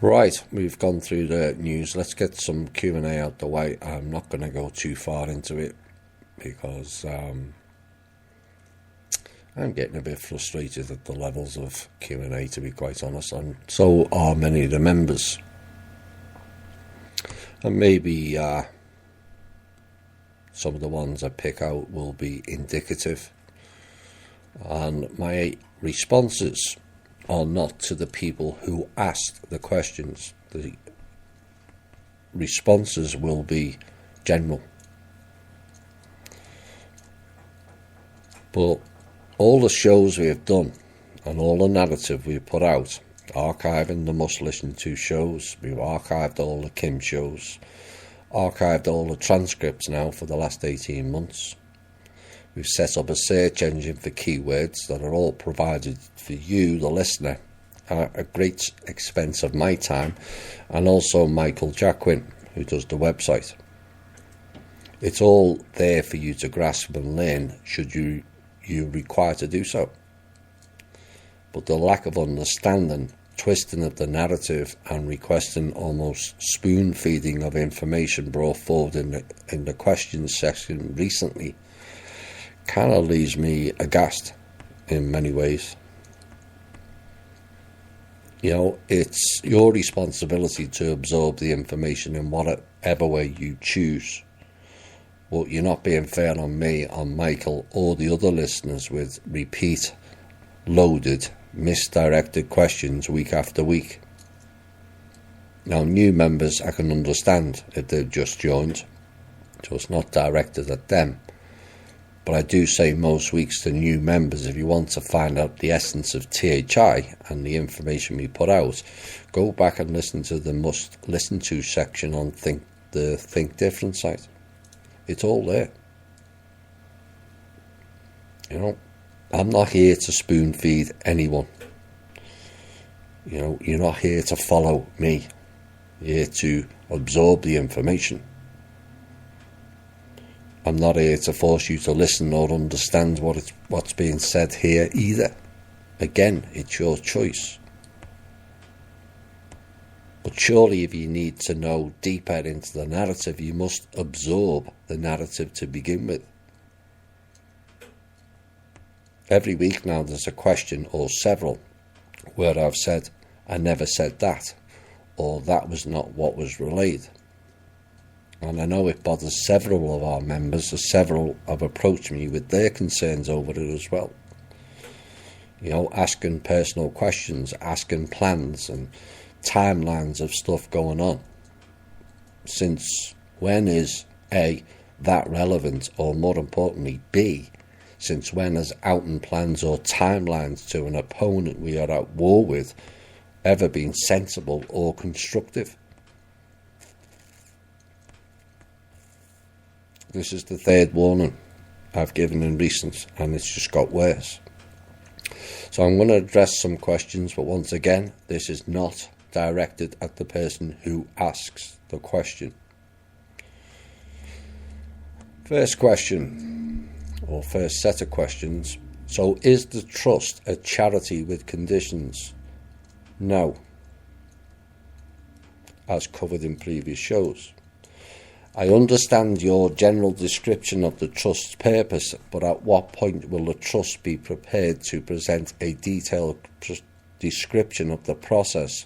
Right, we've gone through the news. Let's get some Q&A out the way. I'm not going to go too far into it because I'm getting a bit frustrated at the levels of Q&A, to be quite honest, and so are many of the members. And maybe some of the ones I pick out will be indicative. And my responses are not to the people who asked the questions. The responses will be general. But all the shows we have done and all the narrative we've put out, archiving the must listen to shows, we've archived all the Kim shows, archived all the transcripts now for the last 18 months. We've set up a search engine for keywords that are all provided for you, the listener, at a great expense of my time, and also Michael Jacquin, who does the website. It's all there for you to grasp and learn should you require to do so. But the lack of understanding, twisting of the narrative, and requesting almost spoon-feeding of information brought forward in the questions section recently kind of leaves me aghast in many ways. You know, it's your responsibility to absorb the information in whatever way you choose. But you're not being fair on me, on Michael, or the other listeners with repeat, loaded, misdirected questions week after week. Now, new members I can understand if they've just joined, so it's not directed at them. But I do say most weeks to new members, if you want to find out the essence of THI and the information we put out, go back and listen to the must listen to section on the Think Different site. It's all there. You know, I'm not here to spoon feed anyone. You know, you're not here to follow me. You're here to absorb the information. I'm not here to force you to listen or understand what's being said here either. Again, it's your choice. But surely if you need to know deeper into the narrative, you must absorb the narrative to begin with. Every week now there's a question or several where I've said, I never said that, or that was not what was relayed. And I know it bothers several of our members, as several have approached me with their concerns over it as well. You know, asking personal questions, asking plans and timelines of stuff going on. Since when is A, that relevant, or more importantly, B, since when has outing plans or timelines to an opponent we are at war with ever been sensible or constructive? This is the third warning I've given in recent, and it's just got worse. So I'm going to address some questions, but once again, this is not directed at the person who asks the question. First question, or first set of questions. So is the trust a charity with conditions? No. As covered in previous shows. I understand your general description of the trust's purpose, but at what point will the trust be prepared to present a detailed description of the process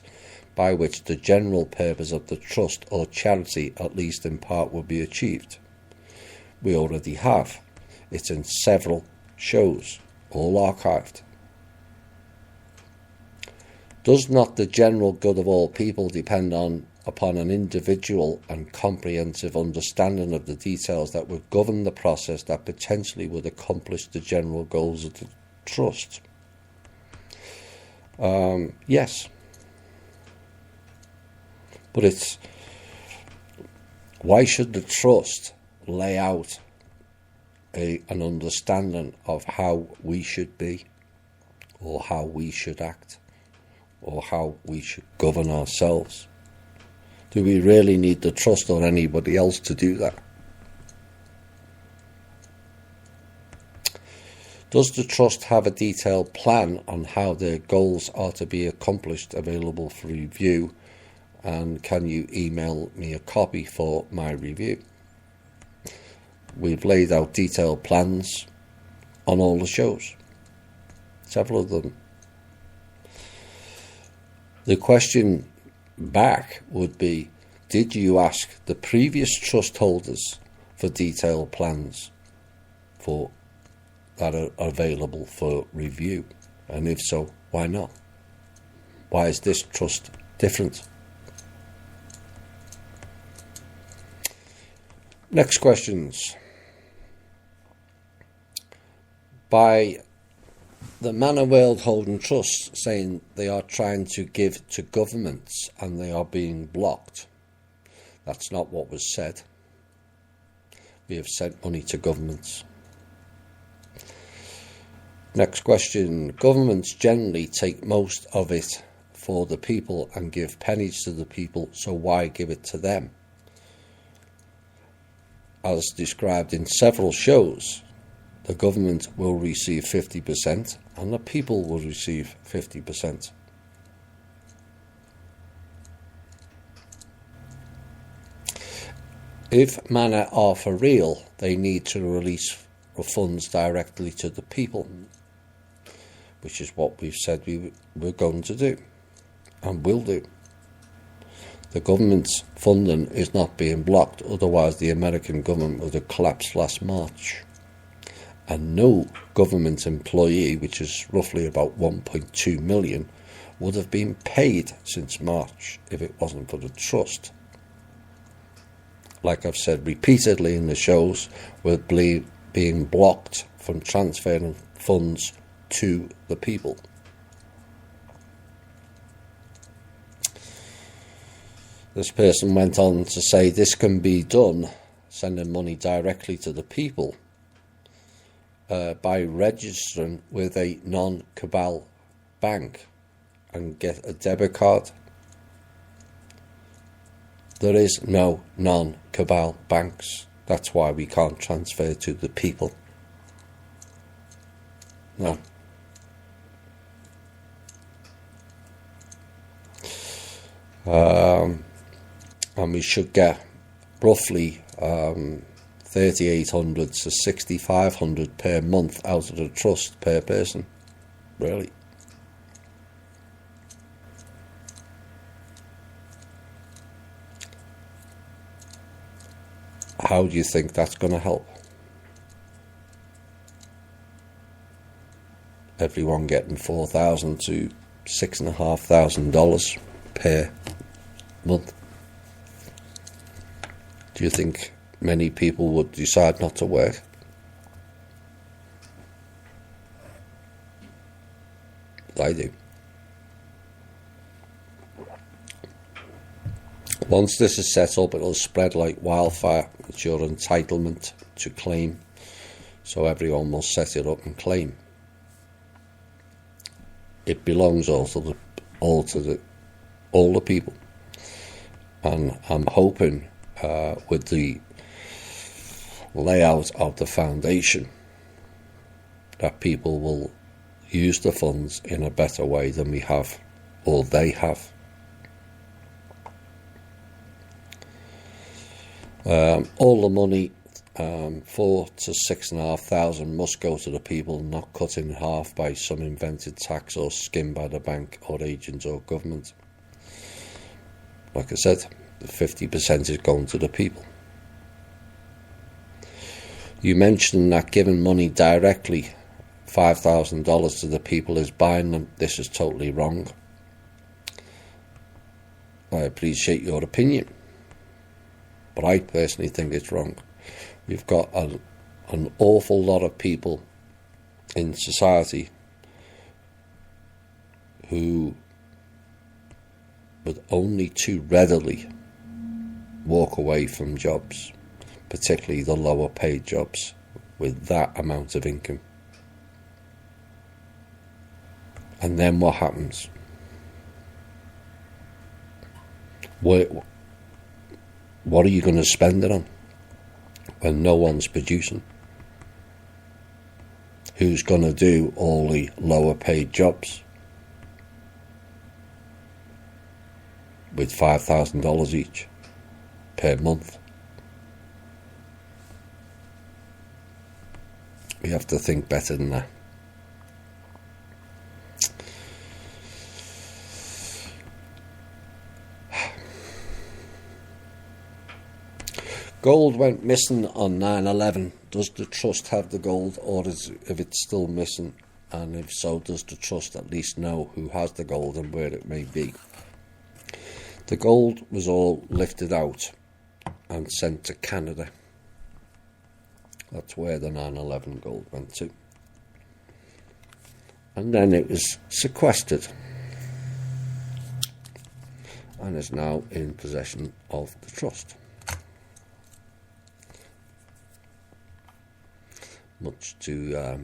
by which the general purpose of the trust or charity, at least in part, will be achieved? We already have. It's in several shows, all archived. Does not the general good of all people depend upon an individual and comprehensive understanding of the details that would govern the process that potentially would accomplish the general goals of the trust? Yes. But it's, why should the trust lay out an understanding of how we should be, or how we should act, or how we should govern ourselves? Do we really need the trust or anybody else to do that? Does the trust have a detailed plan on how their goals are to be accomplished available for review and can you email me a copy for my review? We've laid out detailed plans on all the shows, several of them. The question back would be, did you ask the previous trust holders for detailed plans that are available for review? And if so, why not? Why is this trust different? Next questions. By the Manor World Holding Trust saying they are trying to give to governments and they are being blocked. That's not what was said. We have sent money to governments. Next question. Governments generally take most of it for the people and give pennies to the people, so why give it to them? As described in several shows, the government will receive 50% and the people will receive 50%. If Manor are for real, they need to release funds directly to the people, which is what we've said we were going to do and will do. The government's funding is not being blocked, otherwise the American government would have collapsed last March. And no government employee, which is roughly about 1.2 million, would have been paid since March if it wasn't for the trust. Like I've said repeatedly in the shows, we're being blocked from transferring funds to the people. This person went on to say this can be done, sending money directly to the people, by registering with a non-cabal bank and get a debit card. There is no non-cabal banks. That's why we can't transfer to the people. No. And we should get roughly 3,800 to 6,500 per month out of the trust per person. Really. How do you think that's going to help? Everyone getting $4,000 to $6,500 per month. Do you think many people would decide not to work? I do. Once this is set up, it'll spread like wildfire. It's your entitlement to claim, so everyone will set it up and claim. It belongs all to the people, and I'm hoping with the layout of the foundation that people will use the funds in a better way than we have, or they have. All the money, 4,000 to 6,500, must go to the people, not cut in half by some invented tax or skimmed by the bank or agents or government. Like I said, the 50% is going to the people. You mentioned that giving money directly, $5,000 to the people, is buying them. This is totally wrong. I appreciate your opinion, but I personally think it's wrong. We've got an awful lot of people in society who would only too readily walk away from jobs, particularly the lower paid jobs, with that amount of income. And then what happens? What are you going to spend it on when no one's producing? Who's going to do all the lower paid jobs? with $5,000 each per month. We have to think better than that. Gold went missing on 9/11. Does the trust have the gold, or if it's still missing? And if so, does the trust at least know who has the gold and where it may be? The gold was all lifted out and sent to Canada. That's where the 9/11 gold went to. And then it was sequestered and is now in possession of the trust. Much to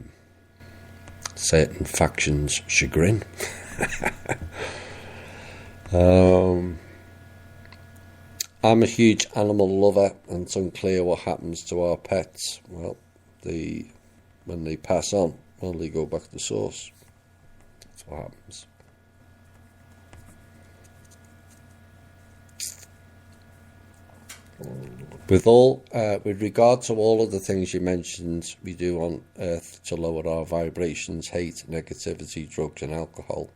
certain factions' chagrin. I'm a huge animal lover, and it's unclear what happens to our pets. Well, when they pass on, well, they go back to the source. That's what happens. With regard to all of the things you mentioned we do on Earth to lower our vibrations, hate, negativity, drugs and alcohol,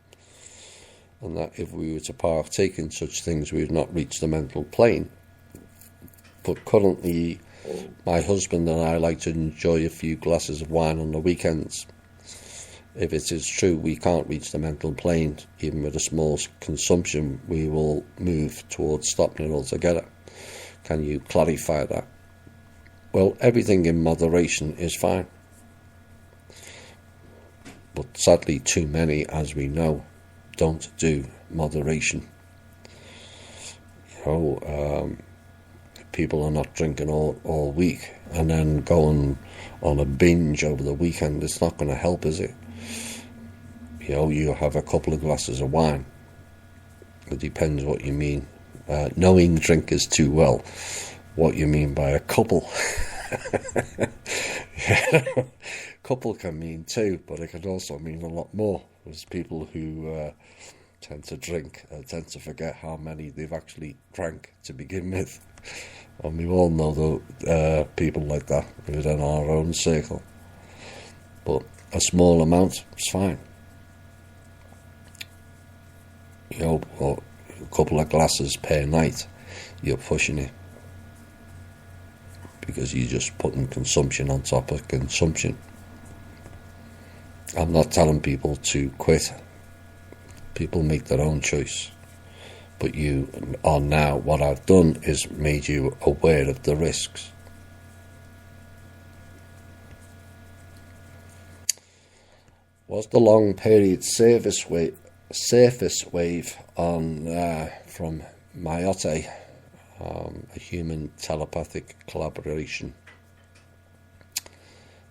and that if we were to partake in such things we would not reach the mental plane. But currently my husband and I like to enjoy a few glasses of wine on the weekends. If it is true we can't reach the mental plane, even with a small consumption, we will move towards stopping it altogether. Can you clarify that? Well, everything in moderation is fine. But sadly, too many, as we know, don't do moderation. People are not drinking all week and then going on a binge over the weekend. It's not going to help, is it? You have a couple of glasses of wine. It depends what you mean. Knowing drinkers too well, what you mean by a couple. Couple can mean two, but it can also mean a lot more. There's people who tend to drink tend to forget how many they've actually drank to begin with. And we all know people like that within our own circle. But a small amount is fine. Or a couple of glasses per night, you're pushing it. Because you're just putting consumption on top of consumption. I'm not telling people to quit. People make their own choice. But you are now, what I've done is made you aware of the risks. Was the long period surface wave on from Mayotte, a human telepathic collaboration?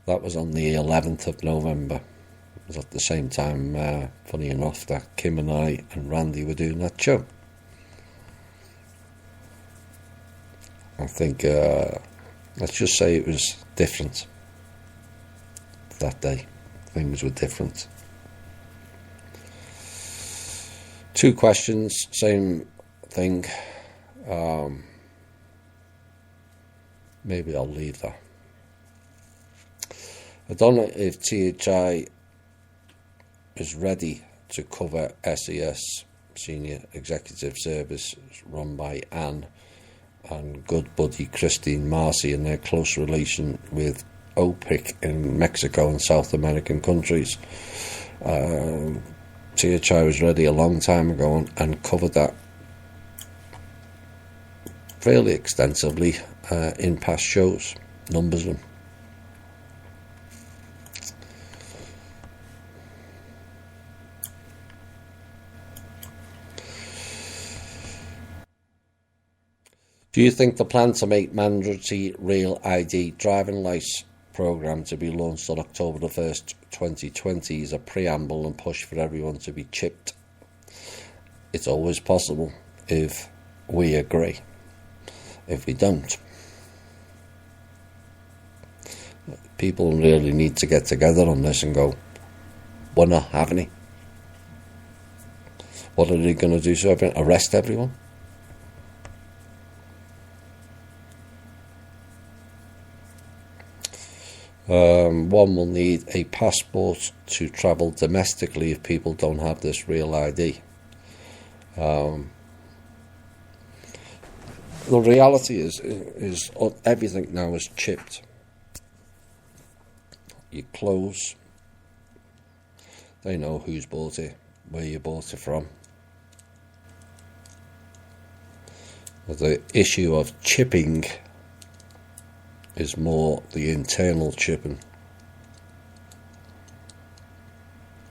That was on the 11th of November. It was at the same time, funny enough, that Kim and I and Randy were doing that show. I think, let's just say it was different that day. Things were different. 2 questions, same thing. Maybe I'll leave that. I don't know if THI is ready to cover SES, Senior Executive Service, run by Anne and good buddy Christine Marcy, and their close relation with OPIC in Mexico and South American countries. THI was ready a long time ago and covered that fairly extensively in past shows, numbers of them. Do you think the plan to make mandatory Real ID driving licence programme to be launched on October the 1st, 2020 is a preamble and push for everyone to be chipped? It's always possible if we agree. If we don't, people really need to get together on this and go, we're not having it. What are they going to do? So arrest everyone? One will need a passport to travel domestically if people don't have this real ID. The reality is everything now is chipped. Your clothes, they know who's bought it, where you bought it from. The issue of chipping is more the internal chipping.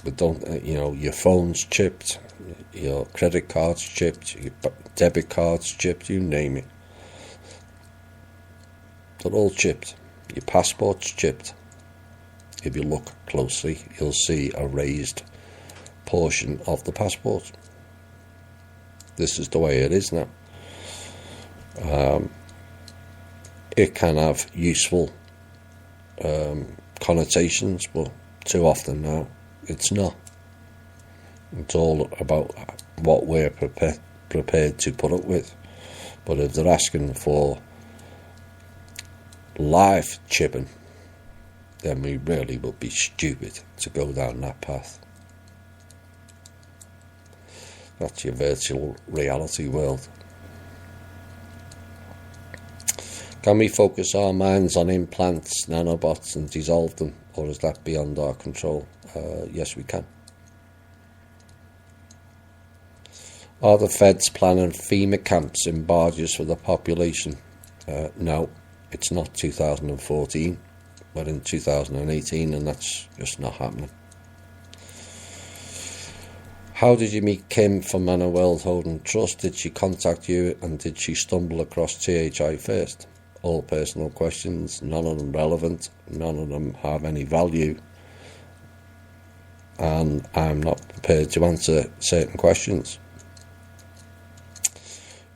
But don't, your phone's chipped, your credit card's chipped, your debit card's chipped, you name it. They're all chipped. Your passport's chipped. If you look closely, you'll see a raised portion of the passport. This is the way it is now. It can have useful connotations, but too often now it's not. It's all about what we're prepared to put up with. But if they're asking for live chipping, then we really would be stupid to go down that path. That's your virtual reality world. Can we focus our minds on implants, nanobots and dissolve them, or is that beyond our control? Yes, we can. Are the feds planning FEMA camps in barges for the population? No, it's not 2014. We're in 2018 and that's just not happening. How did you meet Kim from Manor World Holding Trust? Did she contact you and did she stumble across THI first? All personal questions, none of them relevant, none of them have any value, and I'm not prepared to answer certain questions.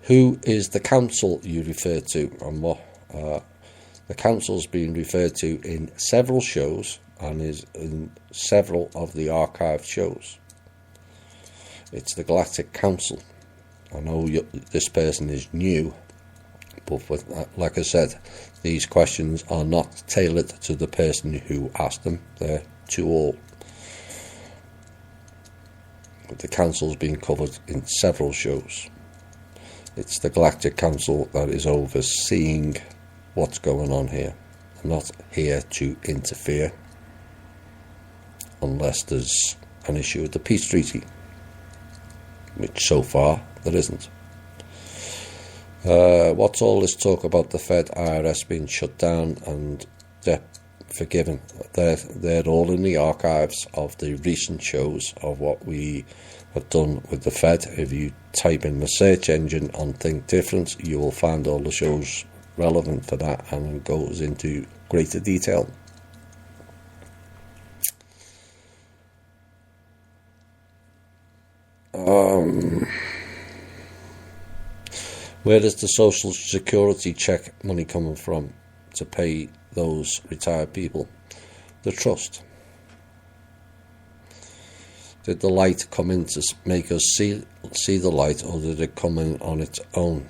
Who is the council you refer to, and what? The council's been referred to in several shows and is in several of the archived shows. It's the Galactic Council. I know this person is new, but like I said, these questions are not tailored to the person who asked them. They're to all. The council's been covered in several shows. It's the Galactic Council that is overseeing what's going on here. I'm not here to interfere unless there's an issue with the peace treaty, which so far there isn't. What's all this talk about the Fed IRS being shut down and debt forgiven? They're all in the archives of the recent shows of what we have done with the Fed. If you type in the search engine on Think Different, you will find all the shows relevant for that, and it goes into greater detail. Where is the Social Security check money coming from to pay those retired people? The trust. Did the light come in to make us see the light, or did it come in on its own?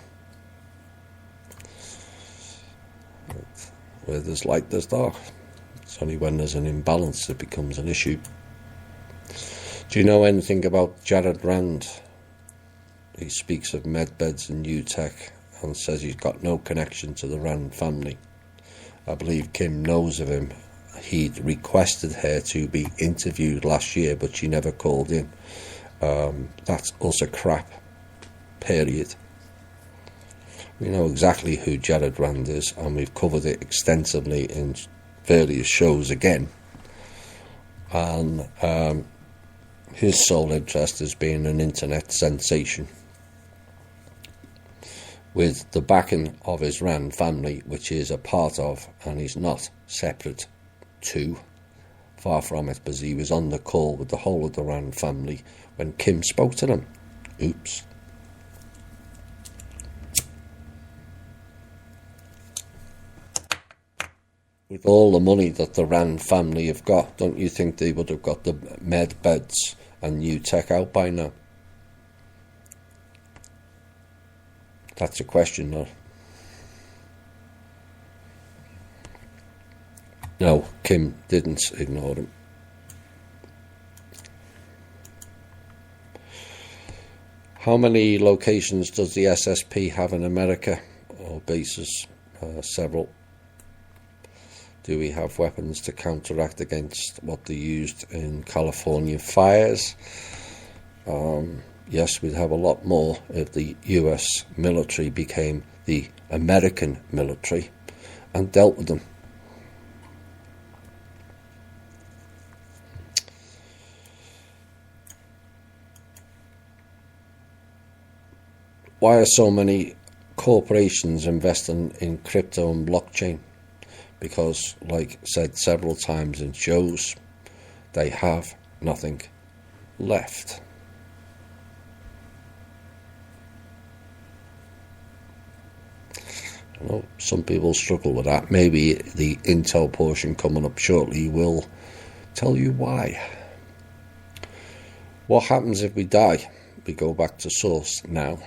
Where there's light, there's dark. It's only when there's an imbalance it becomes an issue. Do you know anything about Jared Rand? He speaks of medbeds and new tech and says he's got no connection to the Rand family. I believe Kim knows of him. He'd requested her to be interviewed last year, but she never called in. That's also crap. Period. We know exactly who Jared Rand is, and we've covered it extensively in various shows again. And his sole interest is being an internet sensation, with the backing of his Rand family, which he is a part of, and he's not separate to. Far from it, because he was on the call with the whole of the Rand family when Kim spoke to them. Oops. With all the money that the Rand family have got, don't you think they would have got the med beds and new tech out by now? That's a question, though. No, Kim didn't ignore them. How many locations does the SSP have in America, or bases? Several. Do we have weapons to counteract against what they used in California fires? Yes, we'd have a lot more if the US military became the American military and dealt with them. Why are so many corporations investing in crypto and blockchain? Because, like said several times in shows, they have nothing left. I know some people struggle with that. Maybe the Intel portion coming up shortly will tell you why. What happens if we die? We go back to source now,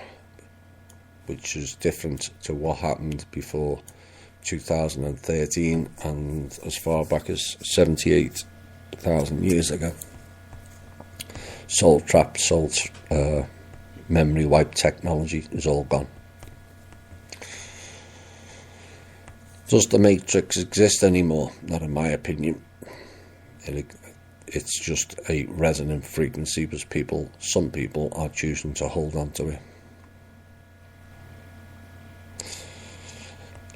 which is different to what happened before 2013 and as far back as 78,000 years ago. Soul trap, memory wipe technology is all gone. Does the Matrix exist anymore? Not in my opinion. It's just a resonant frequency because some people are choosing to hold on to it.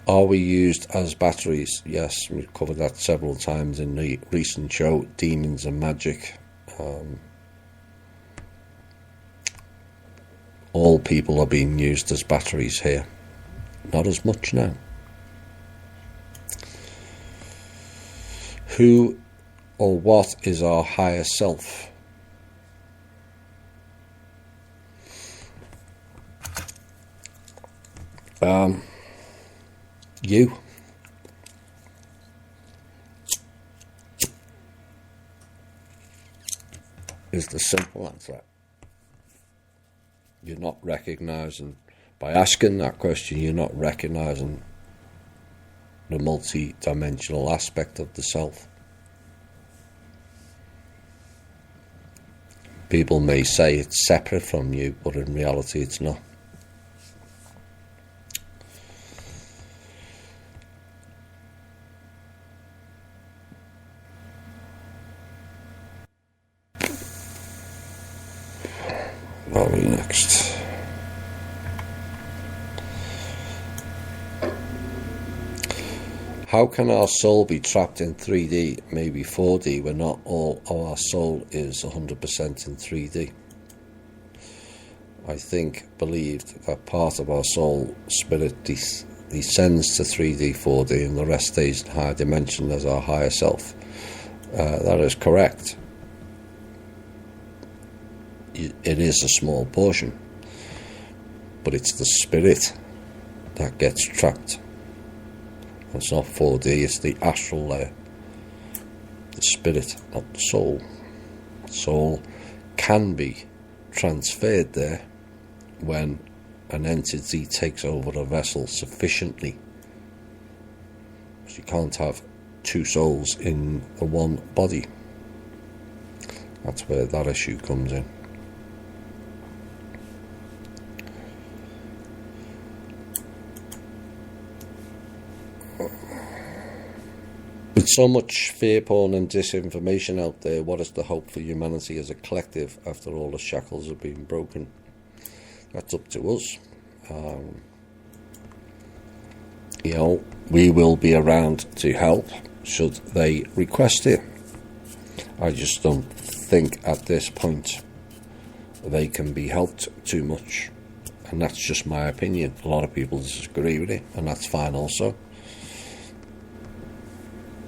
Are we used as batteries? Yes, we've covered that several times in the recent show, Demons and Magic. All people are being used as batteries here. Not as much now. Who or what is our higher self? You. Is the simple answer. You're not recognizing, by asking that question, you're not recognizing the multi-dimensional aspect of the self. People may say it's separate from you, but in reality it's not. What are we next? How can our soul be trapped in 3D, maybe 4D, when not all of our soul is 100% in 3D? I believed that part of our soul spirit descends to 3D, 4D, and the rest stays in higher dimension as our higher self. That is correct. It is a small portion, but it's the spirit that gets trapped. It's not 4D, it's the astral layer. The spirit, not the soul. Soul can be transferred there when an entity takes over a vessel sufficiently. So you can't have two souls in the one body. That's where that issue comes in. With so much fear porn and disinformation out there, what is the hope for humanity as a collective after all the shackles have been broken? That's up to us. We will be around to help should they request it. I just don't think at this point they can be helped too much, and that's just my opinion. A lot of people disagree with it, and that's fine also.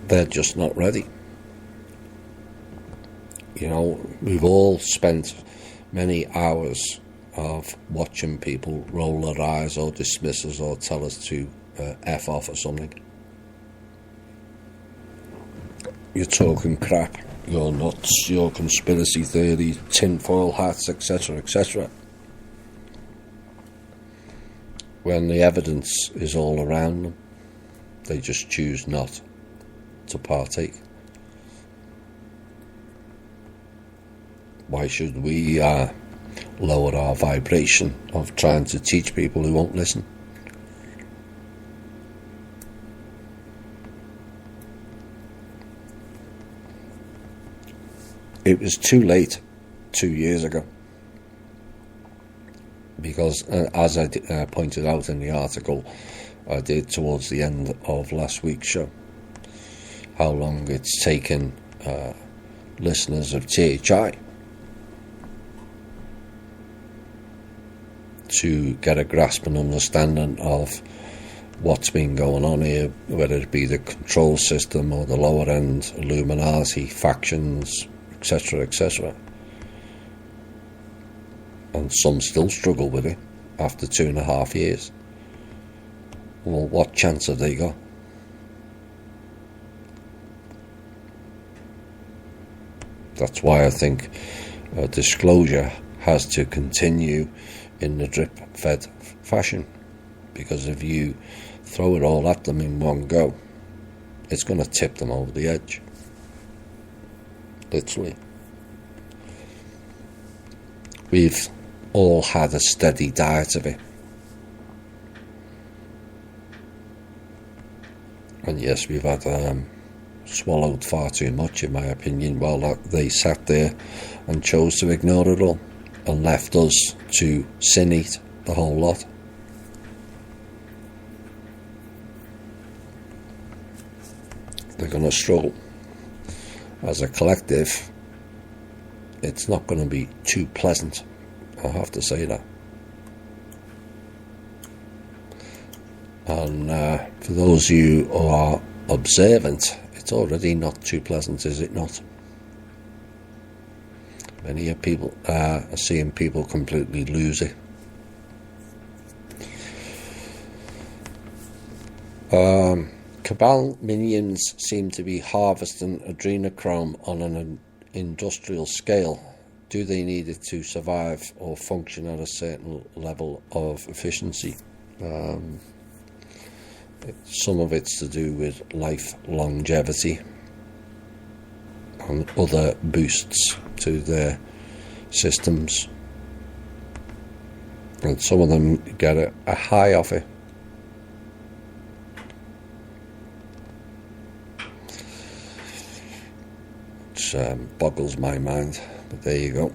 They're just not ready. We've all spent many hours of watching people roll their eyes or dismiss us or tell us to F off or something. You're talking crap, you're nuts, you're conspiracy theory, tinfoil hats, etc., etc. When the evidence is all around them, they just choose not to partake. Why should we lower our vibration of trying to teach people who won't listen? It was too late 2 years ago, because as I pointed out in the article I did towards the end of last week's show, how long it's taken listeners of THI to get a grasp and understanding of what's been going on here, whether it be the control system or the lower end Illuminati factions, etc., etc. And some still struggle with it after 2.5 years. Well, what chance have they got? That's why I think disclosure has to continue in the drip-fed fashion, because if you throw it all at them in one go, it's going to tip them over the edge. Literally. We've all had a steady diet of it. And yes, we've had swallowed far too much, in my opinion, while they sat there and chose to ignore it all and left us to sin eat the whole lot. They're going to struggle. As a collective, it's not going to be too pleasant, I have to say that. And for those of you who are observant, it's already not too pleasant, is it not? Many people are seeing people completely lose it. Cabal minions seem to be harvesting adrenochrome on an industrial scale. Do they need it to survive or function at a certain level of efficiency? Some of it's to do with life longevity and other boosts to their systems, and some of them get a high off it. Which boggles my mind, but there you go.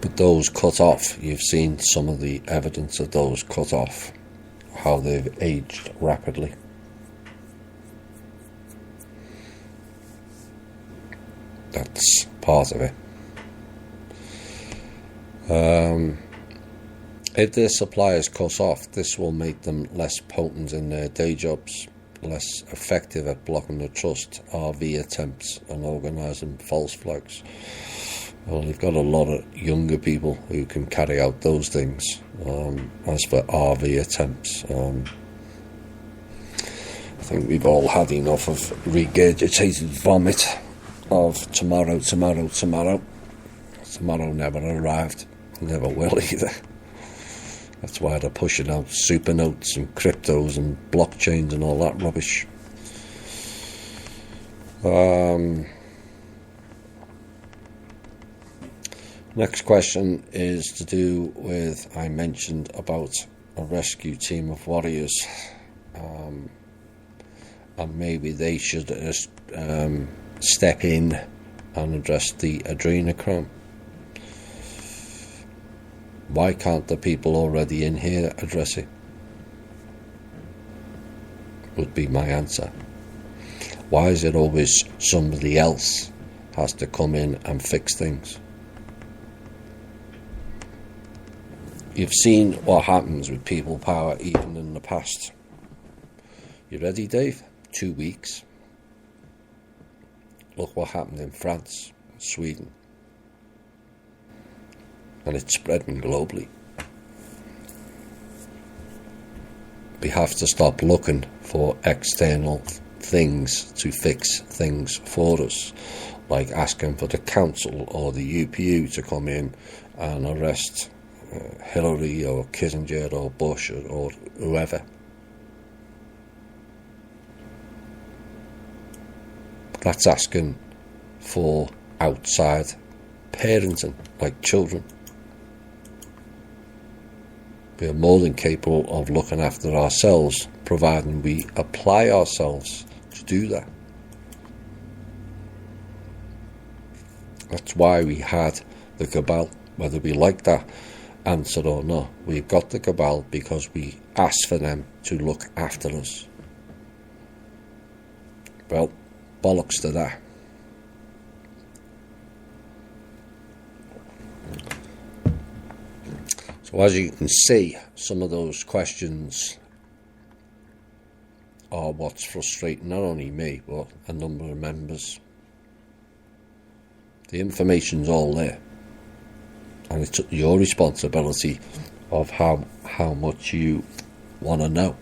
But those cut off, you've seen some of the evidence of those cut off, how they've aged rapidly. That's part of it. If their supply is cut off, this will make them less potent in their day jobs, less effective at blocking the trust, RV attempts and organising false flags. Well, you've got a lot of younger people who can carry out those things. As for RV attempts, I think we've all had enough of regurgitated vomit of tomorrow. Tomorrow never arrived, never will either. That's why they're pushing out super notes and cryptos and blockchains and all that rubbish. Next question is to do with, I mentioned about a rescue team of warriors, and maybe they should step in and address the adrenochrome. Why can't the people already in here address it? Would be my answer. Why is it always somebody else has to come in and fix things? You've seen what happens with people power even in the past. You ready, Dave? 2 weeks. Look what happened in France, Sweden. And it's spreading globally. We have to stop looking for external things to fix things for us, like asking for the council or the UPU to come in and arrest Hillary or Kissinger or Bush or whoever. That's asking for outside parenting like children. We are more than capable of looking after ourselves, providing we apply ourselves to do that. That's why we had the cabal, whether we like that answer or not. We've got the cabal because we asked for them to look after us. Well, bollocks to that. So as you can see, some of those questions are what's frustrating not only me, but a number of members. The information's all there, and it's your responsibility of how much you want to know.